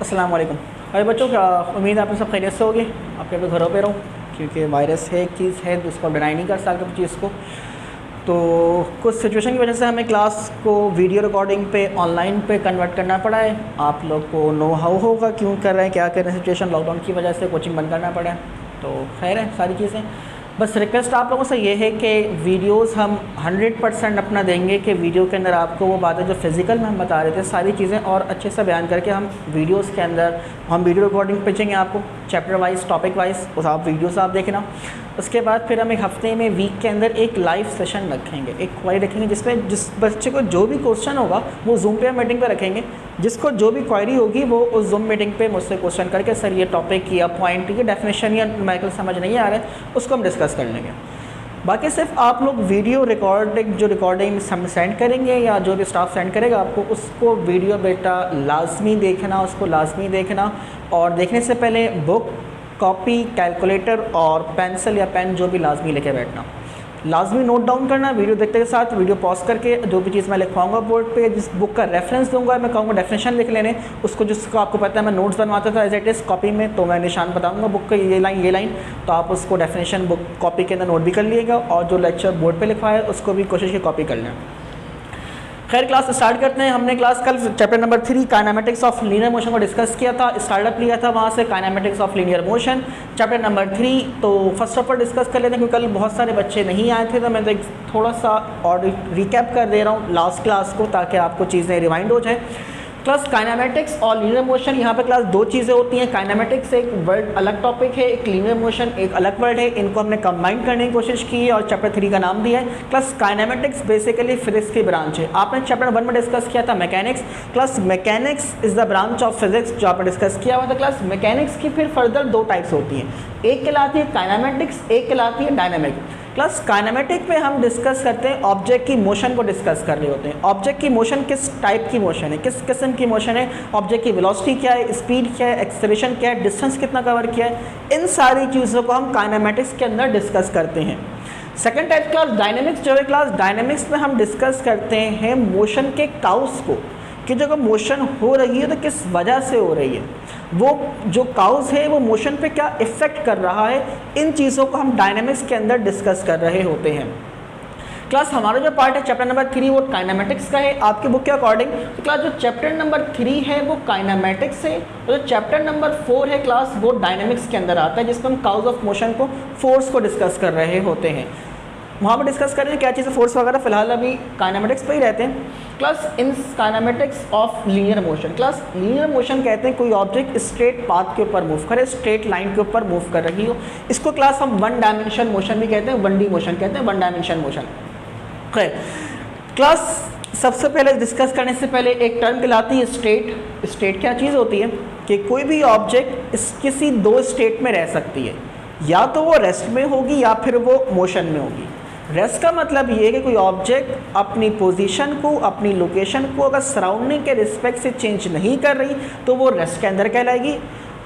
अस्सलाम वालेकुम। अरे बच्चों, क्या उम्मीद है आप सब खैरियत से होगे, आपके अपने घरों पे रहो, क्योंकि वायरस है एक चीज़ है जिसको डिनाई नहीं कर सकते उस चीज़ को। तो कुछ सिचुएशन की वजह से हमें क्लास को वीडियो रिकॉर्डिंग पे ऑनलाइन पे कन्वर्ट करना पड़ा है। आप लोग को नो हाउ होगा क्यों कर रहे हैं, क्या कर रहे हैं, सिचुएशन लॉकडाउन की वजह से कोचिंग बंद करना पड़ा है। तो खैर है सारी चीज़ें। बस रिक्वेस्ट आप लोगों से ये है कि वीडियोस हम 100% अपना देंगे कि वीडियो के अंदर आपको वो बातें जो फिज़िकल में हम बता रहे थे सारी चीज़ें और अच्छे से बयान करके हम वीडियोस के अंदर हम वीडियो रिकॉर्डिंग भेजेंगे आपको चैप्टर वाइज टॉपिक वाइज। उस आप वीडियोस आप देखना। उसके बाद फिर हम एक हफ्ते में वीक के अंदर एक लाइव सेशन रखेंगे, एक क्वारी रखेंगे जिसमें जिस बच्चे को जो भी क्वेश्चन होगा वो जूम पे मीटिंग पे रखेंगे। जिसको जो भी क्वारी होगी वो उस जूम मीटिंग पे मुझसे क्वेश्चन करके सर ये टॉपिक या पॉइंट या डेफिनेशन या न्यूमेरिकल समझ नहीं आ रहा है उसको हम डिस्कस कर लेंगे। बाकी सिर्फ आप लोग वीडियो रिकॉर्डिंग हम सेंड करेंगे या जो भी स्टाफ सेंड करेगा आपको उसको वीडियो बेटा लाजमी देखना, उसको लाजमी देखना। और देखने से पहले बुक, कॉपी, कैलकुलेटर और पेंसिल या पेन जो भी लाजमी लेके बैठना, लाजमी नोट डाउन करना। वीडियो देखते के साथ वीडियो पॉज करके जो भी चीज़ मैं लिखवाऊंगा बोर्ड पे, जिस बुक का रेफरेंस दूंगा मैं कहूँगा डेफिनेशन लिख लेने उसको, जिसको आपको पता है मैं नोट्स बनवाता था एज इट इज़ कॉपी में, तो मैं निशान बताऊंगा बुक का ये लाइन, तो आप उसको डेफिनेशन बुक कॉपी के अंदर नोट भी कर लिएगा और जो लेक्चर बोर्ड पर लिखवाया है उसको भी कोशिश की कॉपी कर लें। खैर क्लास स्टार्ट करते हैं। हमने क्लास कल chapter number 3 kinematics of linear motion को डिस्कस किया था, स्टार्टअप लिया था वहाँ से kinematics of linear motion chapter number 3। तो फर्स्ट ऑफ ऑल डिस्कस कर लेते हैं क्योंकि कल बहुत सारे बच्चे नहीं आए थे, तो मैं थोड़ा सा और रिकैप कर दे रहा हूँ लास्ट क्लास को ताकि आपको चीज़ें रिवाइंड हो जाए। क्लास काइनेमेटिक्स और लीनियर मोशन, यहाँ पे क्लास दो चीज़ें होती हैं। काइनेमेटिक्स एक वर्ड अलग टॉपिक है, एक लीनियर मोशन एक अलग वर्ड है, इनको हमने कंबाइन करने की कोशिश की है और चैप्टर 3 का नाम दिया है। क्लास काइनेमेटिक्स बेसिकली फिजिक्स की ब्रांच है। आपने चैप्टर 1 में डिस्कस किया था mechanics. Class mechanics is the branch of physics जो आपने डिस्कस किया हुआ था। क्लास मैकेनिक्स की फिर फर्दर दो टाइप्स होती हैं, एक कहलाती है काइनेमेटिक्स, एक कहलाती है डायनामिक। क्लास काइनेमेटिक में हम डिस्कस करते हैं ऑब्जेक्ट की मोशन को डिस्कस कर रहे होते हैं। ऑब्जेक्ट की मोशन किस टाइप की मोशन है, किस किस्म की मोशन है, ऑब्जेक्ट की वेलोसिटी क्या है, स्पीड क्या है, एक्सेलरेशन क्या है, डिस्टेंस कितना कवर किया है, इन सारी चीज़ों को हम काइनेमेटिक्स के अंदर डिस्कस करते हैं। सेकेंड टाइप क्लास डायनेमिक्स जो है, क्लास डायनेमिक्स में हम डिस्कस करते हैं मोशन के काउस को, कि जब मोशन हो रही है तो किस वजह से हो रही है, वो जो काउस है वो मोशन पे क्या इफ़ेक्ट कर रहा है, इन चीज़ों को हम डायनेमिक्स के अंदर डिस्कस कर रहे होते हैं। क्लास हमारा जो पार्ट है चैप्टर नंबर 3 वो काइनेमेटिक्स का है आपकी बुक के अकॉर्डिंग। तो क्लास जो चैप्टर नंबर 3 है वो काइनेमेटिक्स है और जो चैप्टर नंबर 4 है क्लास वो डायनेमिक्स के अंदर आता है, जिसमें हम काउस ऑफ मोशन को, फोर्स को डिस्कस कर रहे होते हैं। वहाँ पर डिस्कस करें क्या चीज़ें फोर्स वगैरह, फिलहाल अभी काइनेमेटिक्स पे ही रहते हैं। Class in kinematics of linear motion, class linear motion कहते हैं कोई ऑब्जेक्ट स्ट्रेट पाथ के ऊपर मूव करे, स्ट्रेट लाइन के ऊपर मूव कर रही हो, इसको क्लास हम वन डायमेंशन मोशन भी कहते हैं, 1D मोशन कहते हैं, वन डायमेंशन मोशन। खैर क्लास सबसे पहले डिस्कस करने से पहले एक टर्म कहलाती है स्टेट। स्टेट क्या चीज़ होती है कि कोई भी ऑब्जेक्ट किसी दो स्टेट में रह सकती है, या तो वो रेस्ट में होगी या फिर वो मोशन में होगी। रेस्ट का मतलब ये है कि कोई ऑब्जेक्ट अपनी पोजीशन को, अपनी लोकेशन को अगर सराउंडिंग के रिस्पेक्ट से चेंज नहीं कर रही तो वो रेस्ट के अंदर कहलाएगी।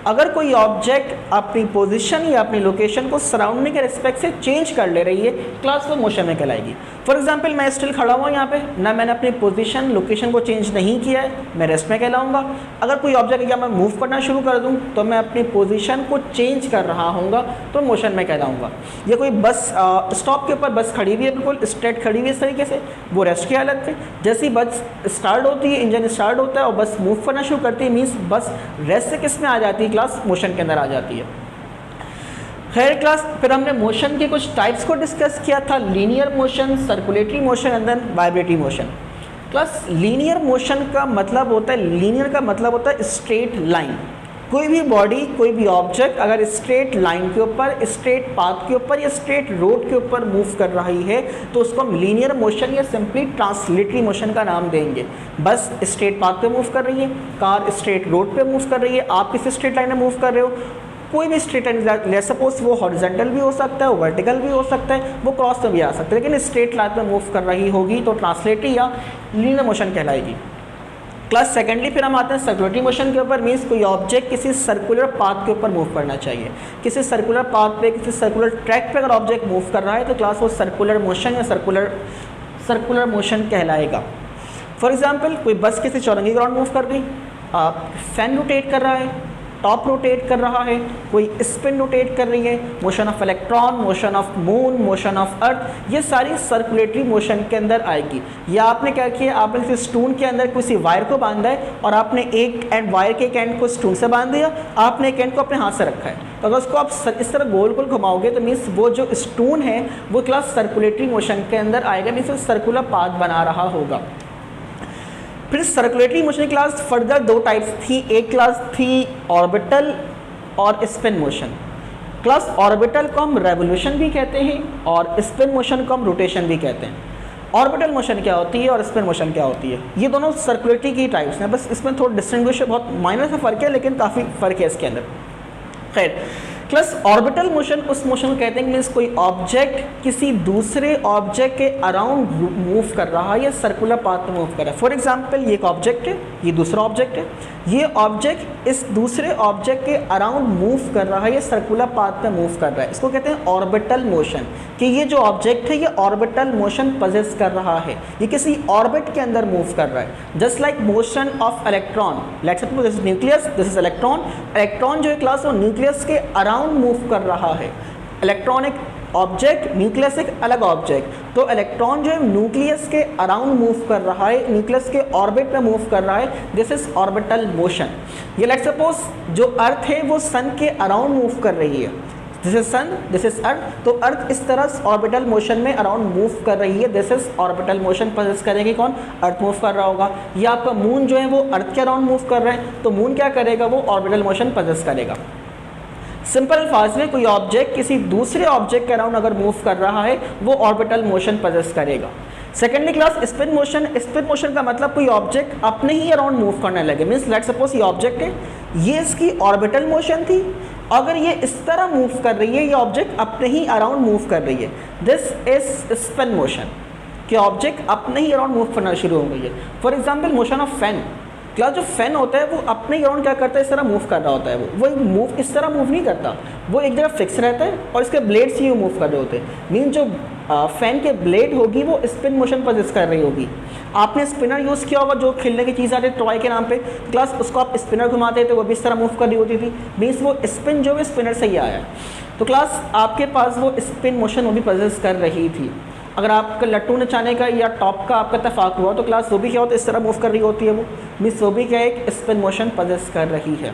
अगर कोई ऑब्जेक्ट अपनी पोजीशन या अपनी लोकेशन को सराउंडिंग के रिस्पेक्ट से चेंज कर ले रही है क्लास वो मोशन में कहलाएगी। फॉर एग्जांपल मैं स्टिल खड़ा हुआ यहाँ पे, ना मैंने अपनी पोजीशन लोकेशन को चेंज नहीं किया है, मैं रेस्ट में कहलाऊँगा। अगर कोई ऑब्जेक्ट या मैं मूव करना शुरू कर दूँ तो मैं अपनी पोजीशन को चेंज कर रहा हूँगा तो मोशन में कहलाऊँगा। या कोई बस स्टॉप के ऊपर बस खड़ी हुई है, बिल्कुल स्ट्रेट खड़ी हुई है इस तरीके से, वो रेस्ट की हालत में। जैसी बस स्टार्ट होती है, इंजन स्टार्ट होता है और बस मूव करना शुरू करती है, मीन्स बस रेस्ट से किस में आ जाती है, क्लास मोशन के अंदर आ जाती है। खैर क्लास फिर हमने मोशन के कुछ टाइप्स को डिस्कस किया था, linear motion, circulatory motion and then vibratory motion. Class linear motion का मतलब होता है, लीनियर का मतलब होता है स्ट्रेट लाइन। कोई भी बॉडी, कोई भी ऑब्जेक्ट अगर स्ट्रेट लाइन के ऊपर, स्ट्रेट पाथ के ऊपर या स्ट्रेट रोड के ऊपर मूव कर रही है तो उसको हम लीनियर मोशन या सिंपली ट्रांसलेटरी मोशन का नाम देंगे। बस स्ट्रेट पाथ पे मूव कर रही है, कार स्ट्रेट रोड पे मूव कर रही है, आप किसी स्ट्रेट लाइन में मूव कर रहे हो, कोई भी स्ट्रेट लाइन, ले सपोज वो हॉरिजॉन्टल भी हो सकता है, वो वर्टिकल भी हो सकता है, वो क्रॉस में भी आ सकता है, लेकिन स्ट्रेट लाइन में मूव कर रही होगी तो ट्रांसलेटरी या लीनियर मोशन कहलाएगी। क्लास सेकेंडली फिर हम आते हैं सर्कुलेटरी मोशन के ऊपर, मीन्स कोई ऑब्जेक्ट किसी सर्कुलर पाथ के ऊपर मूव करना चाहिए। किसी सर्कुलर पाथ पे, किसी सर्कुलर ट्रैक पे अगर ऑब्जेक्ट मूव कर रहा है तो क्लास वो सर्कुलर मोशन या सर्कुलर मोशन कहलाएगा। फॉर एग्जांपल कोई बस किसी चौरंगी ग्राउंड मूव कर गई, फैन रोटेट कर रहा है, टॉप रोटेट कर रहा है, कोई स्पिन रोटेट कर रही है, motion of electron, motion of moon, motion of earth, ये सारी सर्कुलेटरी मोशन के अंदर आएगी। या आपने क्या किया, आपने किसी स्टून के अंदर किसी वायर को बांधा है और आपने एक एंड वायर के एक एंड को स्टून से बांध दिया, आपने एक एंड को अपने हाथ से रखा है, तो अगर उसको आप इस तरह गोल गोल घुमाओगे तो मीन्स वो जो स्टून है वो क्लास सर्कुलेटरी मोशन के अंदर आएगा, मीन्स वो सर्कुलर पाथ बना रहा होगा। फिर सर्कुलेटरी मोशन क्लास फर्दर दो टाइप्स थी, एक क्लास थी ऑर्बिटल और स्पिन मोशन। क्लास ऑर्बिटल को हम रेवोल्यूशन भी कहते हैं और स्पिन मोशन को हम रोटेशन भी कहते हैं। ऑर्बिटल मोशन क्या होती है और स्पिन मोशन क्या होती है, ये दोनों सर्कुलेटरी की टाइप्स हैं, बस इसमें थोड़ा डिस्टिंग्विश, बहुत माइनर सा फ़र्क है लेकिन काफ़ी फ़र्क है इसके अंदर। खैर, प्लस ऑर्बिटल मोशन उस मोशन को कहते हैं मीन्स कोई ऑब्जेक्ट किसी दूसरे ऑब्जेक्ट के अराउंड मूव कर रहा है या सर्कुलर पाथ में मूव कर रहा है। फॉर एग्जांपल ये एक ऑब्जेक्ट है, ये दूसरा ऑब्जेक्ट है, ये ऑब्जेक्ट इस दूसरे ऑब्जेक्ट के अराउंड मूव कर रहा है या सर्कुलर पाथ में मूव कर रहा है, इसको कहते हैं ऑर्बिटल मोशन, कि ये जो ऑब्जेक्ट है ये ऑर्बिटल मोशन पजेस कर रहा है, ये किसी ऑर्बिट के अंदर मूव कर रहा है। Just like motion of electron, let's suppose this is nucleus, this is electron, electron जो है क्लास वो न्यूक्लियस के अराउंड मूव कर रहा है। इलेक्ट्रॉन एक ऑब्जेक्ट, न्यूक्लियस एक अलग ऑब्जेक्ट, तो इलेक्ट्रॉन जो है न्यूक्लियस के अराउंड मूव कर रहा है, न्यूक्लियस के ऑर्बिट में मूव कर रहा है, दिस इज ऑर्बिटल मोशन। ये लेट्स सपोज जो अर्थ है वो सन के अराउंड मूव कर रही है, this is sun, this is earth, तो अर्थ इस तरह ऑर्बिटल मोशन में अराउंड मूव कर रही है, this is orbital motion possess करेगी कौन, अर्थ मूव कर रहा होगा। या आपका मून जो है वो अर्थ के अराउंड मूव कर रहा है, तो मून क्या करेगा, वो ऑर्बिटल मोशन पजेस करेगा। सिंपल अल्फाज में कोई ऑब्जेक्ट किसी दूसरे ऑब्जेक्ट के अराउंड अगर मूव कर रहा है वो ऑर्बिटल मोशन पजेस करेगा। Secondly class spin motion, spin motion का मतलब कोई ऑब्जेक्ट अपने ही अराउंड मूव करने लगे, मीन्स लेट्स सपोज ये ऑब्जेक्ट है, ये इसकी ऑर्बिटल मोशन थी, अगर ये इस तरह मूव कर रही है, ये ऑब्जेक्ट अपने ही अराउंड मूव कर रही है, दिस इज स्पिन मोशन, कि ऑब्जेक्ट अपने ही अराउंड मूव करना शुरू हो गई है। For example motion of fan, class जो फैन होता है वो अपने अराउंड क्या करता है, इस तरह मूव कर रहा होता है, वो मूव इस तरह मूव नहीं करता, वो एक जगह फिक्स रहता है और इसके ब्लेड्स ही मूव कर रहे होते हैं, मीन जो फैन के ब्लेड होगी वो स्पिन मोशन पजेस कर रही होगी। आपने स्पिनर यूज़ किया होगा, जो खेलने की चीज़ आती है टॉय के नाम पे, क्लास उसको आप स्पिनर घुमाते थे, वो भी इस तरह मूव कर रही होती थी, मीन्स वो स्पिन जो है स्पिनर से ही आया है, तो क्लास आपके पास वो स्पिन मोशन वो भी पजेस कर रही थी। अगर आपका लट्टू नचाने का या टॉप का आपका इत्तेफाक हुआ तो क्लास वो भी क्या होता है, इस तरह मूव कर रही होती है, वो मीन्स वो भी क्या एक स्पिन मोशन पजेस कर रही है।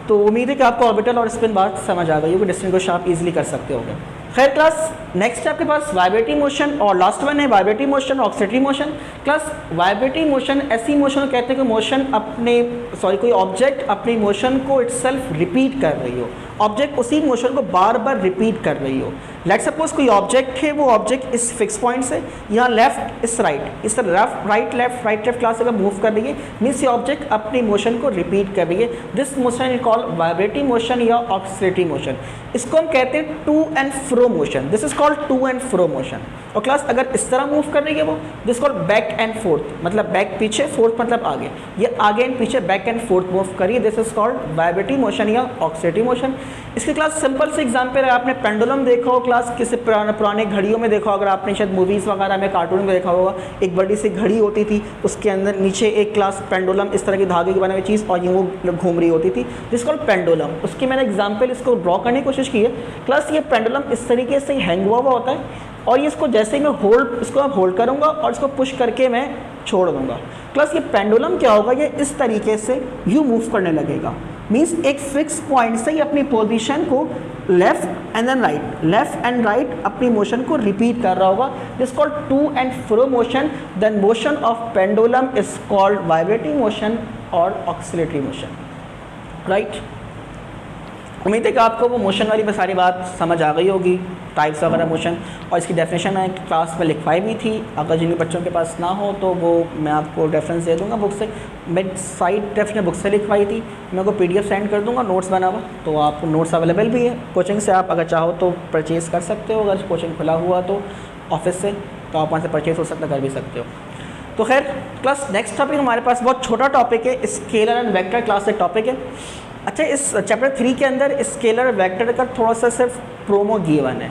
तो उम्मीद है कि आपको ऑर्बिटल और स्पिन बात समझ आ गई होगी, डिस्टिंग्विश आप इजीली कर सकते होगे। खैर क्लास, नेक्स्ट आपके पास वाइब्रेटरी मोशन और लास्ट वन है वाइब्रेटरी मोशन और ऑक्सीटरी मोशन। क्लास वाइब्रेटरी मोशन ऐसी मोशन कहते हैं कि मोशन कोई ऑब्जेक्ट अपनी मोशन को इटसेल्फ रिपीट कर रही हो, ऑब्जेक्ट उसी मोशन को बार बार रिपीट कर रही हो। लेट्स सपोज कोई ऑब्जेक्ट है, वो ऑब्जेक्ट इस फिक्स पॉइंट से यहाँ लेफ्ट इस राइट, इस तरह राइट लेफ्ट क्लास अगर मूव कर रही है, मीन्स ये ऑब्जेक्ट अपनी मोशन को रिपीट कर रही है, this motion is called vibratory motion या ऑक्सीटरी मोशन। इसको हम कहते हैं to and fro motion, this is called to and fro motion. और क्लास अगर इस तरह मूव कर रही है वो, this called back and forth, मतलब बैक पीछे, फोर्थ मतलब आगे, ये आगे एंड पीछे बैक एंड फोर्थ मूव करिए, this is called vibratory motion या ऑक्सीटरी मोशन। इसकी क्लास सिंपल से एग्जांपल है, आपने पेंडुलम देखा हो क्लास, किसी पुराने घड़ियों में देखा, अगर आपने शायद मूवीज़ वगैरह में कार्टून में देखा होगा, एक बड़ी सी घड़ी होती थी, उसके अंदर नीचे एक क्लास पेंडुलम इस तरह की धागे की बनी हुई चीज़ और ये वो घूम रही होती थी, जिस कॉल्ड पेंडुलम। उसकी मैंने एग्जाम्पल इसको ड्रॉ करने की कोशिश की है। क्लास ये पेंडुलम इस तरीके से हैंग हुआ होता है और ये इसको जैसे ही मैं इसको होल्ड करूँगा और इसको पुश करके मैं छोड़ दूँगा, क्लास ये पेंडुलम क्या होगा, ये इस तरीके से यूँ मूव करने लगेगा, मीन्स एक फिक्स पॉइंट से ही अपनी पोजीशन को left and then right, left and right अपनी मोशन को रिपीट कर रहा होगा, this called to and fro motion. Then motion of pendulum is called vibrating motion और ऑक्सीलटरी मोशन, राइट। उम्मीद है कि आपको वो मोशन वाली सारी बात समझ आ गई होगी, टाइप्स वगैरह मोशन, और इसकी डेफिनेशन मैं क्लास में लिखवाई भी थी, अगर जिन बच्चों के पास ना हो तो वो मैं आपको रेफरेंस दे दूंगा बुक से, मैं साइट डेफिनेशन बुक से लिखवाई थी, मैं आपको PDF सेंड कर दूंगा नोट्स बना हुआ, तो आपको नोट्स अवेलेबल भी है कोचिंग से, आप अगर चाहो तो परचेज़ कर सकते हो, अगर कोचिंग खुला हुआ तो ऑफिस से, तो आप वहाँ से परचेज़ हो सकता, कर भी सकते हो। तो खैर क्लास, नेक्स्ट टॉपिक हमारे पास बहुत छोटा टॉपिक है, स्केलर एंड वेक्टर क्लास एक टॉपिक है। अच्छा, इस चैप्टर 3 के अंदर स्केलर वेक्टर का थोड़ा सा सिर्फ प्रोमो गिवन है,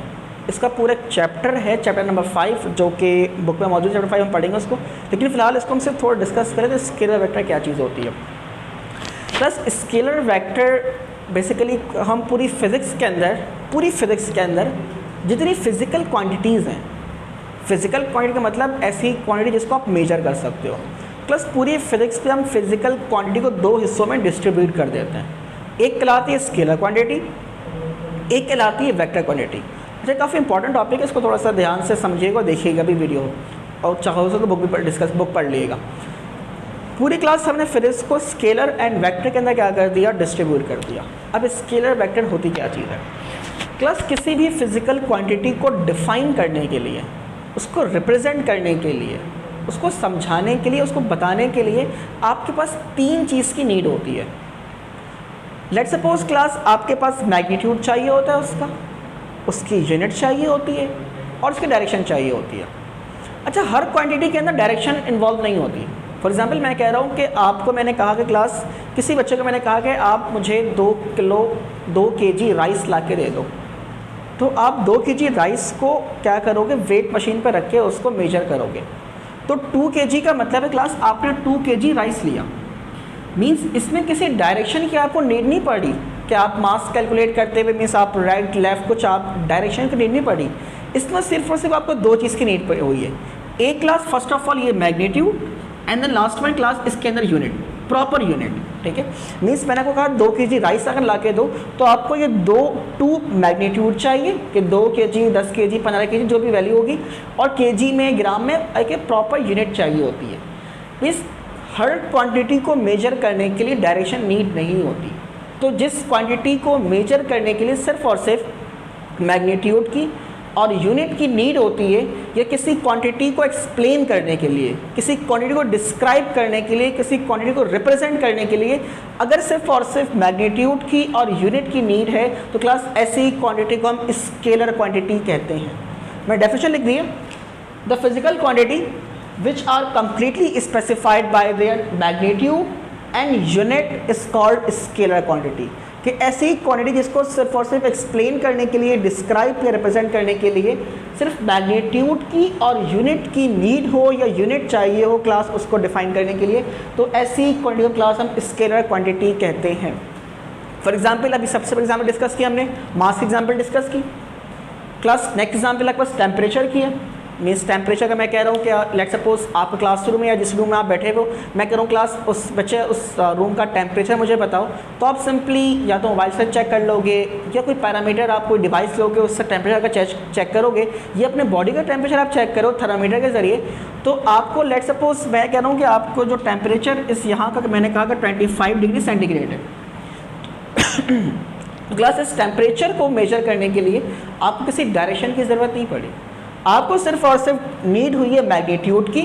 इसका पूरा चैप्टर है, चैप्टर नंबर 5 जो कि बुक में मौजूद, चैप्टर 5 हम पढ़ेंगे उसको, लेकिन फिलहाल इसको हम सिर्फ थोड़ा डिस्कस करें तो स्केलर वेक्टर क्या चीज़ होती है। प्लस स्केलर वेक्टर बेसिकली हम पूरी फिज़िक्स के अंदर जितनी फिज़िकल क्वांटिटीज़ हैं, फिज़िकल क्वांटिटी का मतलब ऐसी क्वांटिटी जिसको आप मेजर कर सकते हो, प्लस पूरी फिज़िक्स पे हम फिज़िकल क्वांटिटी को दो हिस्सों में डिस्ट्रीब्यूट कर देते हैं। एक कहलाती है स्केलर क्वांटिटी, एक कहलाती है वेक्टर क्वांटिटी। अच्छा, काफ़ी इंपॉर्टेंट टॉपिक है, इसको थोड़ा सा ध्यान से समझिएगा और देखिएगा भी वीडियो, और चाहो तो बुक भी बुक पढ़ लीजिएगा। पूरी क्लास हमने फिजिक्स को स्केलर एंड वेक्टर के अंदर क्या कर दिया, डिस्ट्रीब्यूट कर दिया। अब स्केलर वेक्टर होती क्या चीज़ है? क्लास किसी भी फिज़िकल क्वांटिटी को डिफ़ाइन करने के लिए, उसको रिप्रेजेंट करने के लिए, उसको समझाने के लिए, उसको बताने के लिए आपके पास तीन चीज़ की नीड होती है। लेट्स सपोज क्लास आपके पास मैग्नीट्यूड चाहिए होता है, उसकी यूनिट चाहिए होती है और उसकी डायरेक्शन चाहिए होती है। अच्छा, हर क्वांटिटी के अंदर डायरेक्शन इन्वॉल्व नहीं होती। फॉर एग्जांपल मैं कह रहा हूँ कि आपको मैंने कहा कि क्लास किसी बच्चे को मैंने कहा कि आप मुझे 2 kg राइस ला के दे दो, तो आप 2 kg राइस को क्या करोगे, वेट मशीन पर रख के उसको मेजर करोगे। तो 2 kg का मतलब है क्लास आपने 2 kg राइस लिया, मीन्स इसमें किसी डायरेक्शन की आपको नीड नहीं पड़ी कि आप मास कैलकुलेट करते हुए मीन्स आप राइट लेफ्ट कुछ आप डायरेक्शन की नीड नहीं पड़ी। इसमें सिर्फ और सिर्फ आपको दो चीज़ की नीड पड़ी हुई है। एक क्लास फर्स्ट ऑफ ऑल ये magnitude and then last one class इसके अंदर यूनिट, प्रॉपर यूनिट, ठीक है। मीन्स मैंने आपको कहा 2 kg राइस अगर ला के दो तो आपको ये 2 मैग्नीट्यूड चाहिए कि 2 kg, 10 kg, 15 kg जो भी वैल्यू होगी, और kg में, ग्राम में एक प्रॉपर यूनिट चाहिए होती है। मीन्स हर क्वांटिटी को मेजर करने के लिए डायरेक्शन नीड नहीं होती। तो जिस क्वांटिटी को मेजर करने के लिए सिर्फ और सिर्फ मैग्नीट्यूड की और यूनिट की नीड होती है, या किसी क्वांटिटी को एक्सप्लेन करने के लिए, किसी क्वांटिटी को डिस्क्राइब करने के लिए, किसी क्वांटिटी को रिप्रेजेंट करने के लिए अगर सिर्फ और सिर्फ मैग्नीट्यूड की और यूनिट की नीड है तो क्लास ऐसी क्वांटिटी को हम स्केलर क्वांटिटी कहते हैं। मैं डेफिनेशन लिख दिया, the physical quantity which are completely specified by their magnitude and unit is called scalar quantity। कि ऐसी क्वांटिटी जिसको सिर्फ और सिर्फ एक्सप्लेन करने के लिए, डिस्क्राइब या रिप्रेजेंट करने के लिए सिर्फ मैग्नीट्यूड की और यूनिट की नीड हो या यूनिट चाहिए हो क्लास उसको डिफाइन करने के लिए, तो ऐसी क्वांटिटी को क्लास हम स्केलर क्वांटिटी कहते हैं। फॉर एग्जाम्पल अभी सबसे पहले एग्जाम्पल डिस्कस किया हमने, मास की एग्जाम्पल डिस्कस की। क्लास नेक्स्ट एग्जाम्पल आपके पास टेम्परेचर की है। मीन्स टेम्परेचर का मैं कह रहा हूँ कि लेट सपोज आप क्लासरूम में या जिस रूम में आप बैठे हो, मैं कह रहा हूँ क्लास उस बच्चे उस रूम का टेम्परेचर मुझे बताओ, तो आप सिंपली या तो मोबाइल से चेक कर लोगे या कोई पैरामीटर आप कोई डिवाइस लोगे उससे टेम्परेचर का चेक करोगे, या अपने बॉडी का टेम्परेचर आप चेक करो थर्मामीटर के ज़रिए। तो आपको लेट सपोज मैं कह रहा हूँ कि आपको जो टेम्परेचर इस यहाँ का मैंने कहा कि 25 डिग्री सेंटीग्रेड है। क्लास इस टेम्परेचर को मेजर करने के लिए आपको किसी डायरेक्शन की ज़रूरत नहीं पड़ी, आपको सिर्फ और सिर्फ नीड हुई है मैग्नीट्यूड की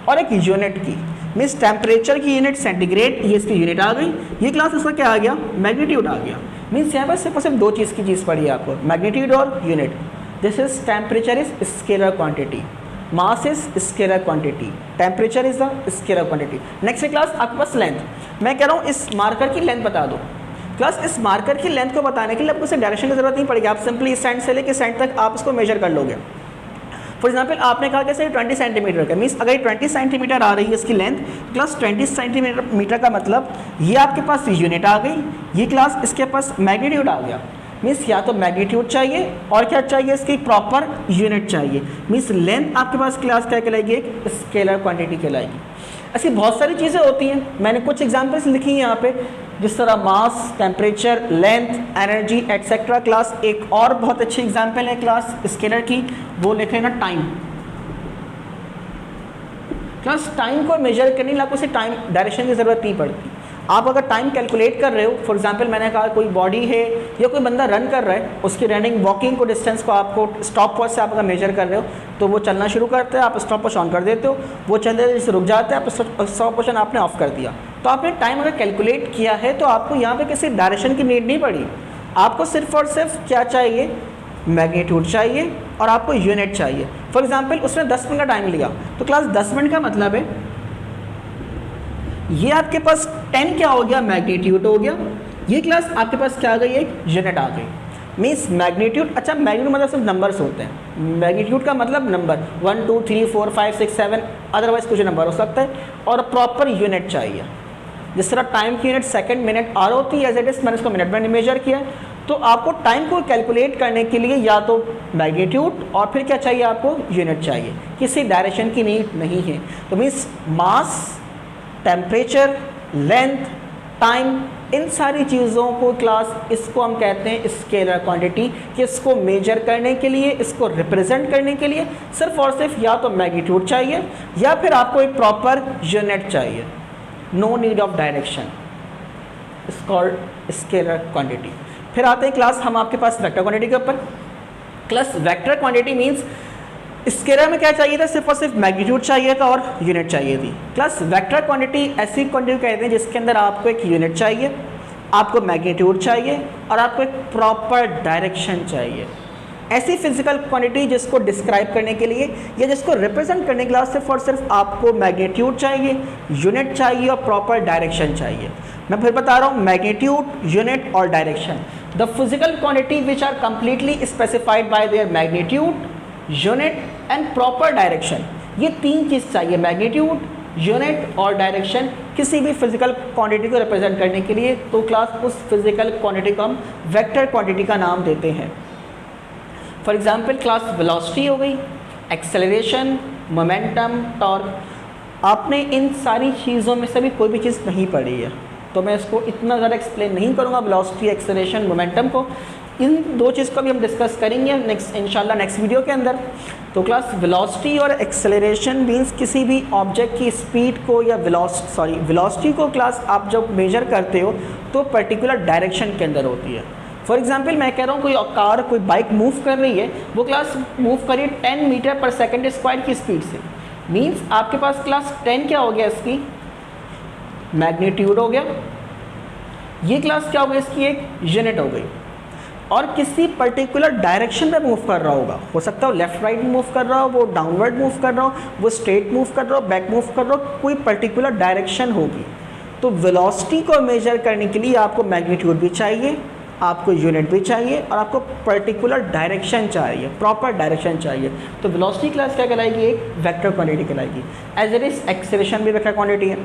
और एक यूनिट की। मीन्स टेम्परेचर की यूनिट सेंटीग्रेड, ये इसकी यूनिट आ गई, ये क्लास इसका क्या आ गया, मैग्नीट्यूड आ गया। मीन्स यहाँ पर सिर्फ और सिर्फ दो चीज़ की चीज़ पड़ी है आपको, मैग्नीट्यूड और unit. This is temperature is scalar quantity, mass is scalar quantity, temperature is the scalar quantity. Next class आपके पास लेंथ, मैं कह रहा हूँ इस मार्कर की लेंथ बता दो। क्लास इस मार्कर की लेंथ को बताने के लिए आपको डायरेक्शन की जरूरत नहीं पड़ेगी, आप सिंपली इस साइड से लेकर साइड तक आप इसको मेजर कर लोगे। फॉर एग्जाम्पल आपने कहा कैसे 20 सेंटीमीटर का, मीन्स अगर 20 सेंटीमीटर आ रही है इसकी लेंथ, क्लास 20 सेंटीमीटर का मतलब ये आपके पास यूनिट आ गई, ये क्लास इसके पास मैग्नीट्यूड आ गया। मीन्स या तो मैग्नीट्यूड चाहिए और क्या चाहिए, इसकी प्रॉपर यूनिट चाहिए। मीन्स लेंथ आपके पास क्लास क्या कहलाएगी, एक स्केलर क्वांटिटी कहलाएगी। ऐसी बहुत सारी चीज़ें होती हैं, मैंने कुछ एग्जाम्पल्स लिखी हैं यहाँ पे, जिस तरह mass, temperature, length, energy etcetera. Class एक और बहुत अच्छी एग्जाम्पल है क्लास स्केलर की, वो लिखे ना टाइम। क्लास टाइम को मेजर करने के लिए आपको सिर्फ टाइम डायरेक्शन की ज़रूरत नहीं पड़ती। आप अगर टाइम कैलकुलेट कर रहे हो, फॉर एग्जांपल मैंने कहा कोई बॉडी है या कोई बंदा रन कर रहा है, उसकी रनिंग वॉकिंग को डिस्टेंस को आपको स्टॉप वॉच से आप अगर मेजर कर रहे हो, तो वो चलना शुरू करते हैं, आप स्टॉप वॉच ऑन कर देते हो, वो चलते जैसे रुक जाते हैं, आप स्टॉप वॉच आपने ऑफ कर दिया। तो आपने टाइम अगर कैलकुलेट किया है तो आपको यहाँ पर किसी डायरेक्शन की नीड नहीं पड़ी, आपको सिर्फ और सिर्फ क्या चाहिए, मैग्नीट्यूड चाहिए और आपको यूनिट चाहिए। फॉर एग्जांपल उसने 10 मिनट का टाइम लिया, तो क्लास 10 मिनट का मतलब है ये आपके पास 10 क्या हो गया, मैग्नीट्यूड हो गया, ये क्लास आपके पास क्या आ गई, एक यूनिट आ गई। मीन्स मैग्नीट्यूड, अच्छा मैग्नीट्यूड मतलब सिर्फ नंबर्स होते हैं, मैग्नीट्यूड का मतलब नंबर 1 2 3 4 5 6 7 अदरवाइज कुछ नंबर हो सकता है, और प्रॉपर यूनिट चाहिए। जिस तरह टाइम की यूनिट सेकंड मिनट आर होती है, एज इट इज मैंने इसको मिनट में मेजर किया है। तो आपको टाइम को कैलकुलेट करने के लिए या तो मैग्नीट्यूड और फिर क्या चाहिए, आपको यूनिट चाहिए, किसी डायरेक्शन की नीड नहीं है। तो means mass, temperature, length, time, इन सारी चीज़ों को क्लास, इसको हम कहते हैं स्केलर क्वांटिटी, कि इसको मेजर करने के लिए, इसको रिप्रेजेंट करने के लिए सिर्फ और सिर्फ या तो मैग्नीट्यूड चाहिए या फिर आपको एक प्रॉपर यूनिट चाहिए। No need of direction, it's called scalar quantity. फिर आते हैं क्लास हम आपके पास वेक्टर क्वांटिटी के ऊपर। Class vector quantity means scalar में क्या चाहिए था, सिर्फ और सिर्फ मैग्नीट्यूड चाहिए था और यूनिट चाहिए थी। क्लास वेक्टर क्वांटिटी ऐसी क्वांटिटी कहते हैं जिसके अंदर आपको एक यूनिट चाहिए, आपको मैग्नीट्यूड चाहिए और आपको एक प्रॉपर डायरेक्शन चाहिए। ऐसी फिजिकल क्वांटिटी जिसको डिस्क्राइब करने के लिए या जिसको रिप्रेजेंट करने के लिए सिर्फ और सिर्फ आपको मैग्नीट्यूड चाहिए, यूनिट चाहिए और प्रॉपर डायरेक्शन चाहिए। मैं फिर बता रहा हूँ, मैग्नीट्यूड, यूनिट और direction, the physical quantity which are completely specified by their magnitude, unit and proper direction. ये तीन चीज़ चाहिए, मैग्नीट्यूड, यूनिट और डायरेक्शन, किसी भी फिजिकल क्वांटिटी को रिप्रेजेंट करने के लिए। तो क्लास उस फिजिकल क्वांटिटी को हम वेक्टर क्वांटिटी का नाम देते हैं। फॉर एग्जाम्पल क्लास वेलोसिटी हो गई, एक्सेलरेशन, मोमेंटम, टॉर्क। आपने इन सारी चीज़ों में से भी कोई भी चीज़ नहीं पढ़ी है तो मैं इसको इतना ज़्यादा एक्सप्लेन नहीं करूँगा, वेलोसिटी, एक्सेलरेशन, मोमेंटम को। इन दो चीज़ को भी हम डिस्कस करेंगे नेक्स्ट इंशाल्लाह नेक्स्ट वीडियो के अंदर। तो क्लास वेलोसिटी और एक्सेलरेशन मीन्स किसी भी ऑब्जेक्ट की स्पीड को या वेलोसिटी को क्लास आप जब मेजर करते हो तो पर्टिकुलर डायरेक्शन के अंदर होती है। फॉर एग्जांपल मैं कह रहा हूँ कोई कार, कोई बाइक मूव कर रही है, वो क्लास मूव कर रही है 10 मीटर पर सेकेंड स्क्वायर की स्पीड से। मीन्स आपके पास क्लास 10 क्या हो गया, इसकी मैग्नीट्यूड हो गया, ये क्लास क्या हो गई, इसकी एक यूनिट हो गई। और किसी पर्टिकुलर डायरेक्शन में मूव कर रहा होगा, हो सकता है लेफ्ट राइट मूव कर रहा हो, वो डाउनवर्ड मूव कर रहा हो, वो स्ट्रेट मूव कर रहा हो, बैक मूव कर रहा हो, कोई पर्टिकुलर डायरेक्शन होगी। तो वेलोसिटी को मेजर करने के लिए आपको मैग्नीट्यूड भी चाहिए, आपको यूनिट भी चाहिए और आपको पर्टिकुलर डायरेक्शन चाहिए, प्रॉपर डायरेक्शन चाहिए। तो वेलोसिटी क्लास क्या कहलाएगी, एक वेक्टर क्वांटिटी कहलाएगी। एज इट इज एक्सेलरेशन भी वेक्टर क्वांटिटी है।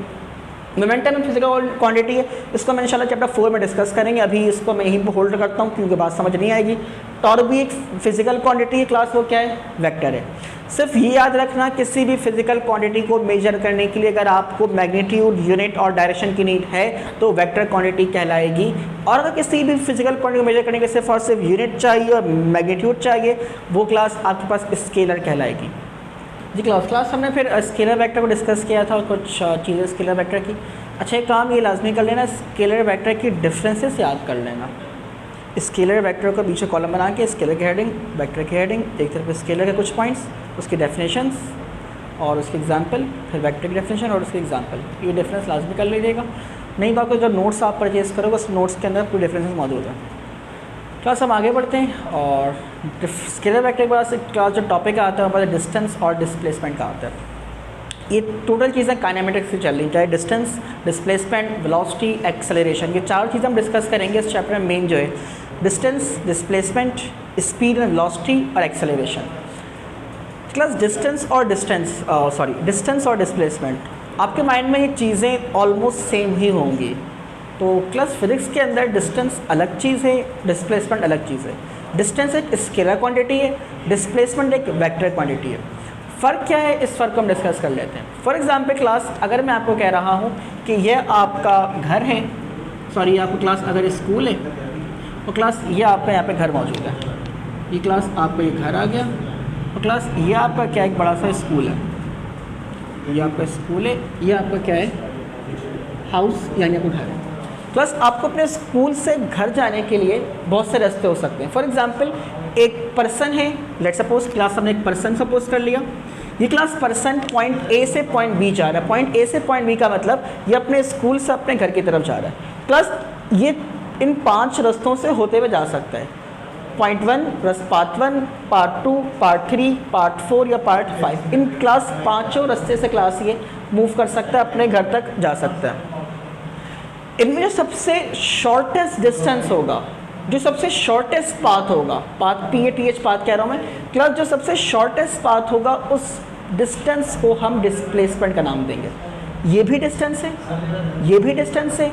मोमेंटम में फिजिकल क्वांटिटी है, इसको मैं इंशाल्लाह चैप्टर 4 में डिस्कस करेंगे, अभी इसको मैं यहीं पर होल्ड करता हूँ क्योंकि बात समझ नहीं आएगी। टॉर्क भी एक फिजिकल क्वांटिटी है, क्लास वो क्या है, वेक्टर है। सिर्फ ये याद रखना, किसी भी फिजिकल क्वांटिटी को मेजर करने के लिए अगर आपको मैग्नीट्यूड, यूनिट और डायरेक्शन की नीड है तो वेक्टर क्वांटिटी कहलाएगी। और अगर किसी भी फिजिकल क्वांटिटी को मेजर करने के लिए सिर्फ और सिर्फ यूनिट चाहिए और मैग्नीट्यूड चाहिए, वो क्लास आपके पास स्केलर कहलाएगी। जी क्लास हमने फिर स्केलर वेक्टर को डिस्कस किया था और कुछ चीज़ें स्केलर वेक्टर की। अच्छा एक काम ये लाजमी कर लेना, स्केलर वेक्टर की डिफरेंसेस याद कर लेना। स्केलर वेक्टर को पीछे कॉलम बना के स्केलर की हेडिंग, वेक्टर की हेडिंग, एक तरफ स्केलर के कुछ पॉइंट्स, उसकी डेफिनेशंस और उसके एग्जांपल, फिर वेक्टर की डेफिनेशन और उसके एग्जांपल, ये डिफरेंस लाजमी कर लीजिएगा। नहीं तो आपको जो नोट्स आप परचेज़ करोगे उस नोट्स के अंदर पूरे डिफरेंसेस मौजूद हैं। क्लास हम आगे बढ़ते हैं और स्केलर वेक्टर के बाद क्लास जो टॉपिक आता है हमारे डिस्टेंस और डिस्प्लेसमेंट का आता है। ये टोटल चीज़ें काइनेमेटिक्स से चल रही, चाहे डिस्टेंस, डिस्प्लेसमेंट, वेलोसिटी, एक्सेलरेशन, ये चार चीज़ें हम डिस्कस करेंगे इस चैप्टर में। मेन जो है distance, displacement, speed and velocity और एक्सेलरेशन। क्लास डिस्टेंस और डिस्टेंस और डिस्प्लेसमेंट, आपके माइंड में ये चीज़ें ऑलमोस्ट सेम ही होंगी। तो क्लास फिजिक्स के अंदर डिस्टेंस अलग चीज़ है, डिस्प्लेसमेंट अलग चीज़ है। डिस्टेंस एक स्केलर क्वांटिटी है, डिस्प्लेसमेंट एक वेक्टर क्वांटिटी है। फ़र्क क्या है, इस फ़र्क को हम डिस्कस कर लेते हैं। फॉर एग्जांपल क्लास अगर मैं आपको कह रहा हूँ कि यह आपका घर है, आपको क्लास अगर स्कूल है तो क्लास ये आपका यहाँ पे घर मौजूद है, ये क्लास आपका ये घर आ गया और क्लास ये आपका क्या एक बड़ा सा स्कूल है, ये आपका स्कूल है, ये आपका क्या है हाउस यानी आपका घर है। प्लस आपको अपने स्कूल से घर जाने के लिए बहुत से रास्ते हो सकते हैं। फॉर एग्जांपल एक पर्सन है, लेट सपोज क्लास हमने एक पर्सन सपोज कर लिया, ये क्लास पर्सन पॉइंट ए से पॉइंट बी जा रहा है। पॉइंट ए से पॉइंट बी का मतलब ये अपने स्कूल से अपने घर की तरफ जा रहा है। प्लस ये इन 5 रास्तों से होते हुए जा सकता है, point 1, part 1, part 2, part 3, part 4 या पार्ट 5। इन क्लास 5 रास्ते से क्लास ये मूव कर सकता है, अपने घर तक जा सकता है। इनमें जो सबसे शॉर्टेस्ट डिस्टेंस होगा, जो सबसे शॉर्टेस्ट पाथ होगा, पाथ PATH पाथ कह रहा हूँ मैं, क्लास जो सबसे शॉर्टेस्ट पाथ होगा उस डिस्टेंस को हम डिस्प्लेसमेंट का नाम देंगे। ये भी डिस्टेंस है, ये भी डिस्टेंस है,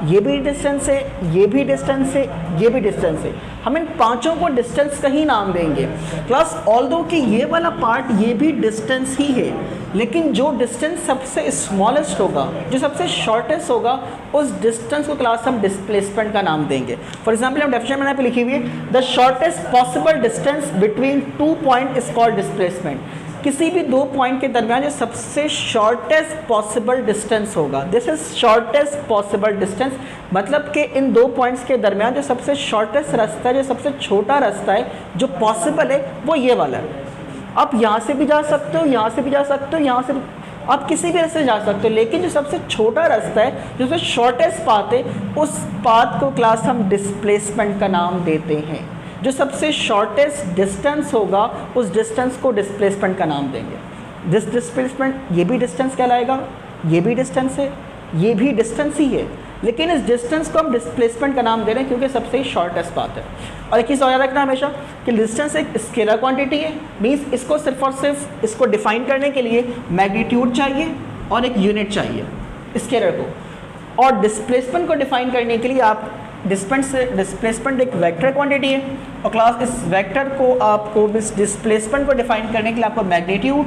ये भी डिस्टेंस है, ये भी डिस्टेंस है, ये भी डिस्टेंस है। हम इन पांचों को डिस्टेंस का ही नाम देंगे क्लास। ऑल्दो कि ये वाला पार्ट ये भी डिस्टेंस ही है, लेकिन जो डिस्टेंस सबसे स्मॉलेस्ट होगा, जो सबसे शॉर्टेस्ट होगा, उस डिस्टेंस को क्लास हम डिस्प्लेसमेंट का नाम देंगे। फॉर एग्जाम्पल हम डेफिनेशन में यहाँ पे लिखी हुई है, the shortest possible distance between 2 point is called displacement. किसी भी 2 पॉइंट के दरमियान जो सबसे शॉर्टेस्ट पॉसिबल डिस्टेंस होगा, this is shortest possible distance, मतलब कि इन 2 पॉइंट्स के दरमियान जो सबसे शॉर्टेस्ट रास्ता है, जो सबसे छोटा रास्ता है, जो पॉसिबल है, वो ये वाला है। आप यहाँ से भी जा सकते हो, यहाँ से भी जा सकते हो, यहाँ से आप किसी भी रास्ते से जा सकते हो, लेकिन जो सबसे छोटा रास्ता है, जो सबसे शॉर्टेस्ट पाथ है, उस पाथ को क्लास हम डिस्प्लेसमेंट का नाम देते हैं। जो सबसे शॉर्टेस्ट डिस्टेंस होगा, उस डिस्टेंस को डिस्प्लेसमेंट का नाम देंगे। दिस डिस्प्लेसमेंट, ये भी डिस्टेंस कहलाएगा, ये भी डिस्टेंस है, ये भी डिस्टेंस ही है, लेकिन इस डिस्टेंस को हम डिस्प्लेसमेंट का नाम दे रहे हैं क्योंकि सबसे शॉर्टेस्ट पाथ है। और एक चीज़ और याद रखना हमेशा कि डिस्टेंस एक स्केलर क्वांटिटी है, मीन्स इसको सिर्फ और सिर्फ इसको डिफाइन करने के लिए मैग्नीट्यूड चाहिए और एक यूनिट चाहिए स्केलर को। और डिस्प्लेसमेंट को डिफाइन करने के लिए आप डिस्प्लेसमेंट एक वेक्टर क्वांटिटी है, और क्लास इस वेक्टर को आपको इस डिस्प्लेसमेंट को डिफाइन करने के लिए आपको मैग्नीट्यूड,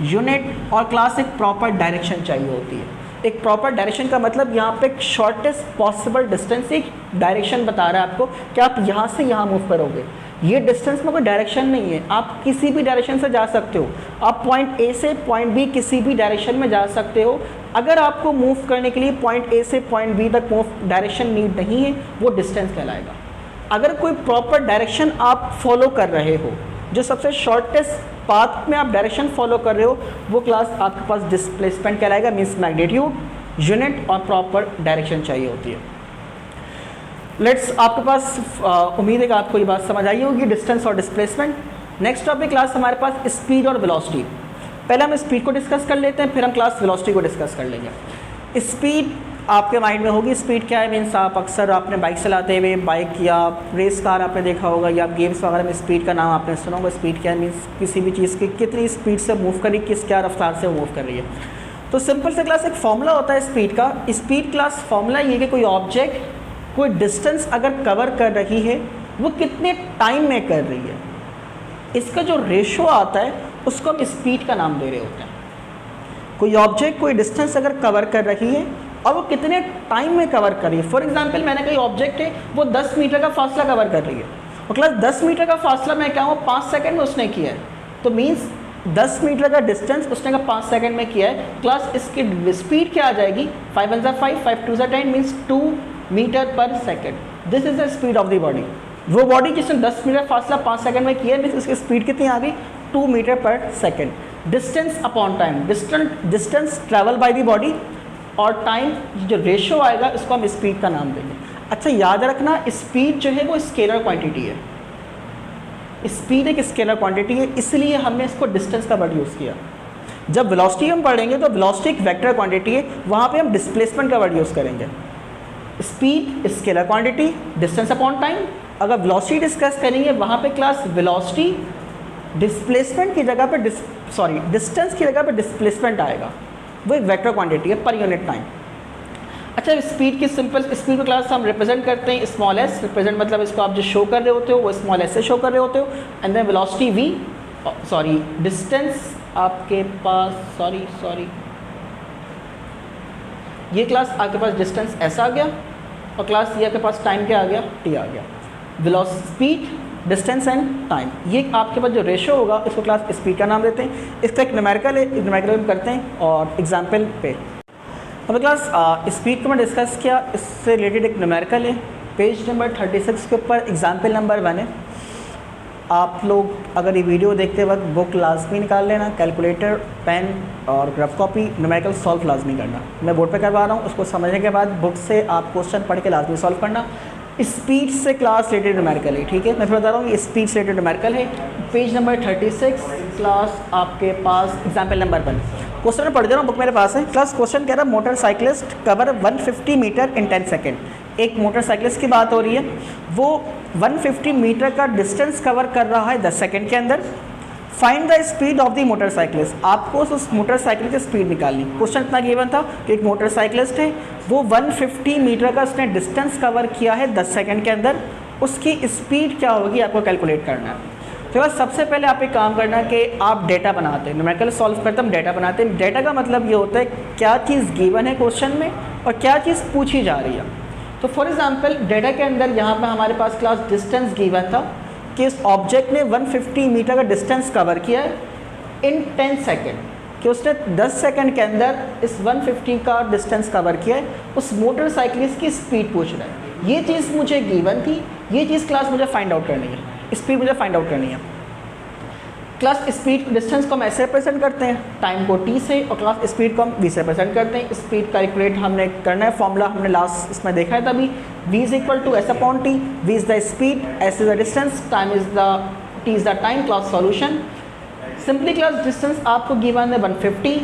यूनिट और क्लास एक प्रॉपर डायरेक्शन चाहिए होती है। एक प्रॉपर डायरेक्शन का मतलब यहाँ पे एक शॉर्टेस्ट पॉसिबल डिस्टेंस, एक डायरेक्शन बता रहा है आपको कि आप यहाँ से यहाँ मूव करोगे। ये डिस्टेंस में कोई डायरेक्शन नहीं है, आप किसी भी डायरेक्शन से जा सकते हो, आप पॉइंट ए से पॉइंट बी किसी भी डायरेक्शन में जा सकते हो। अगर आपको मूव करने के लिए पॉइंट ए से पॉइंट बी तक मूव डायरेक्शन नीड नहीं है, वो डिस्टेंस कहलाएगा। अगर कोई प्रॉपर डायरेक्शन आप फॉलो कर रहे हो, जो सबसे शॉर्टेस्ट पाथ में आप डायरेक्शन फॉलो कर रहे हो, वो क्लास आपके पास डिस्प्लेसमेंट कहलाएगा, मीन्स मैग्नीट्यूड, यूनिट और प्रॉपर डायरेक्शन चाहिए होती है। लेट्स, आपके पास उम्मीद है कि आपको ये बात समझ आई होगी, डिस्टेंस और डिस्प्लेसमेंट। नेक्स्ट टॉपिक क्लास हमारे पास स्पीड और वेलोसिटी। पहले हम स्पीड को डिस्कस कर लेते हैं, फिर हम क्लास वेलोसिटी को डिस्कस कर लेंगे। स्पीड आपके माइंड में होगी, स्पीड क्या है, मीन्स आप अक्सर आपने बाइक चलाते हुए, बाइक या रेस कार आपने देखा होगा, या गेम्स वगैरह में स्पीड का नाम आपने सुना होगा। स्पीड क्या है, मीन्स किसी भी चीज़ की कितनी स्पीड से मूव करी, किस क्या रफ्तार से मूव कर रही है। तो सिंपल से क्लास एक फॉर्मूला होता है स्पीड का। स्पीड क्लास फॉर्मूला ये कि कोई ऑब्जेक्ट कोई डिस्टेंस अगर कवर कर रही है, वो कितने टाइम में कर रही है, इसका जो रेशो आता है उसको हम स्पीड का नाम दे रहे होते हैं। कोई ऑब्जेक्ट कोई डिस्टेंस अगर कवर कर रही है और वो कितने टाइम में कवर कर रही है। फॉर एग्जांपल मैंने कोई ऑब्जेक्ट है, वो 10 मीटर का फासला कवर कर रही है, और क्लास 10 मीटर का फासला मैं क्या हूँ 5 सेकंड में उसने किया है, तो मीन्स 10 मीटर का डिस्टेंस उसने का 5 सेकंड में किया है। क्लास इसकी स्पीड क्या आ जाएगी, 5 1 5 5 2 10 मीन्स 2 मीटर पर second. This is the speed of the body. वो बॉडी जिसने 10 मीटर फासला 5 सेकंड में किया है, मीन्स उसकी स्पीड कितनी आ गई, 2 मीटर पर second. Distance upon time, distance travel by the body और टाइम जो रेशो आएगा, इसको हम स्पीड का नाम देंगे। अच्छा याद रखना, स्पीड जो है वो स्केलर क्वांटिटी है। स्पीड एक स्केलर क्वांटिटी है, इसलिए हमने इसको डिस्टेंस का वर्ड यूज़ किया। जब वेलोसिटी हम पढ़ेंगे तो वेलोसिटी एक वेक्टर क्वांटिटी है, वहाँ पे हम डिस्प्लेसमेंट का वर्ड यूज़ करेंगे। Speed scalar quantity, distance upon time. अगर वेलोसिटी डिस्कस करेंगे, वहाँ पे क्लास वेलोसिटी डिस्प्लेसमेंट की जगह पे डिस्टेंस की जगह पे डिस्प्लेसमेंट आएगा, वो एक वेक्टर क्वांटिटी है पर यूनिट टाइम। अच्छा, स्पीड की सिंपल स्पीड को क्लास हम रिप्रेजेंट करते हैं स्मॉल एस। रिप्रेजेंट मतलब इसको आप जो शो कर रहे होते हो वो स्मॉल एस से शो कर रहे होते हो, and then velocity v, distance आपके पास ये क्लास आपके पास डिस्टेंस एस आ गया, और क्लास ये आपके पास टाइम क्या आ गया, टी आ गया। Velocity, speed, distance and time, ये आपके पास जो रेशो होगा इसको क्लास स्पीड का नाम देते हैं। इसका एक न्यूमेरिकल है, न्यूमेरिकल हम करते हैं और एग्जाम्पल पे। अब क्लास स्पीड को मैं डिस्कस किया, इससे रिलेटेड एक न्यूमेरिकल है, पेज नंबर 36 के ऊपर एग्जाम्पल नंबर 1 है। आप लोग अगर ये वीडियो देखते वक्त बुक लाजमी निकाल लेना, कैलकुलेटर, पेन और रफ कॉपी, न्यूमेरिकल सॉल्व लाजमी करना। मैं बोर्ड पे करवा रहा हूँ, उसको समझने के बाद बुक से आप क्वेश्चन पढ़ के लाजमी सॉल्व करना। स्पीड से क्लास रिलेटेड न्यूमेरिकल है, ठीक है। मैं फिर बता रहा हूँ, ये स्पीड से रिलेटेड न्यूमेरिकल है, पेज नंबर 36, क्लास आपके पास एग्जाम्पल नंबर 1। क्वेश्चन में पढ़ दे रहा हूँ, बुक मेरे पास है। क्लास क्वेश्चन कह रहा है मोटरसाइकिलिस्ट कवर 150 मीटर इन 10 सेकेंड। एक मोटरसाइकिलिस्ट की बात हो रही है, वो 150 मीटर का डिस्टेंस कवर कर रहा है 10 सेकेंड के अंदर। Find the speed of the motorcyclist, आपको उस मोटरसाइकिल की स्पीड निकालनी। क्वेश्चन इतना गिवन था कि एक मोटरसाइकिलिस्ट है, वो 150 मीटर का उसने डिस्टेंस कवर किया है 10 सेकंड के अंदर, उसकी स्पीड क्या होगी आपको कैलकुलेट करना है। तो बस सबसे पहले आप एक काम करना कि आप डेटा बनाते हैं, न्यूमेरिकल सॉल्व करते हम डेटा बनाते हैं। डेटा का मतलब ये होता है क्या चीज़ गिवन है क्वेश्चन में और क्या चीज़ पूछी जा रही है। तो फॉर एग्जांपल डेटा के अंदर यहाँ पे हमारे पास क्लास डिस्टेंस गिवन था कि इस ऑब्जेक्ट ने 150 मीटर का डिस्टेंस कवर किया है इन 10 सेकेंड, कि उसने 10 सेकंड के अंदर इस 150 का डिस्टेंस कवर किया है, उस मोटरसाइकिलिस्ट की स्पीड पूछ रहा है। ये चीज़ मुझे गिवन थी, ये चीज़ क्लास मुझे फाइंड आउट करनी है, स्पीड मुझे फाइंड आउट करनी है। क्लास स्पीड डिस्टेंस को हम ऐसे रिप्रेजेंट करते हैं, टाइम को t से, और क्लास स्पीड को हम v से रिप्रेजेंट करते हैं। स्पीड कैलकुलेट हमने करना है, फॉर्मूला हमने लास्ट इसमें देखा है तभी, v is equal to s/t, v is the speed, s is the distance, time is the t is the time. Class solution simply class distance आपको गिवन है 150,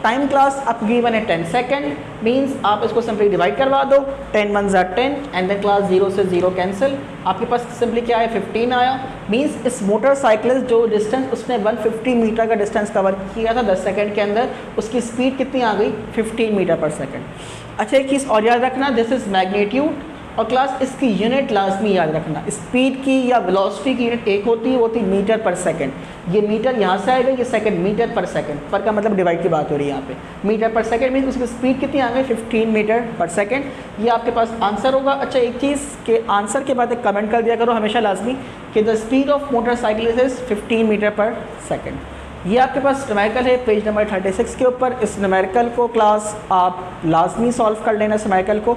टाइम क्लास आपको गिवन है 10 second, means आप इसको simply divide करवा दो, 10 1 ज़ा 10 and then class 0 से 0 कैंसिल, आपके पास सिंपली क्या है 15 आया। मीन्स इस मोटरसाइकिलिस्ट जो डिस्टेंस उसने 150 मीटर का डिस्टेंस कवर किया था 10 सेकंड के अंदर, उसकी स्पीड कितनी आ गई 15 मीटर पर सेकंड। अच्छा एक चीज़ और याद रखना, दिस इज़ मैग्नीट्यूड, और क्लास इसकी यूनिट लाजमी याद रखना, स्पीड की या वेलोसिटी की यूनिट एक होती है, वो होती है मीटर पर सेकंड। ये मीटर यहाँ से आएगा, ये सेकंड मीटर पर सेकंड, पर का मतलब डिवाइड की बात हो रही है यहाँ पे। मीटर पर सेकंड मीन्स उसकी स्पीड कितनी आ गई 15 मीटर पर सेकंड, ये आपके पास आंसर होगा। अच्छा एक चीज़ के आंसर के बाद एक कमेंट कर दिया करो हमेशा लाजमी कि the speed of motorcycle is 15 metre per second. ये आपके पास न्यूमेरिकल है पेज नंबर 36 के ऊपर। इस न्यूमेरिकल को क्लास आप लाजमी सॉल्व कर लेना, इस न्यूमेरिकल को।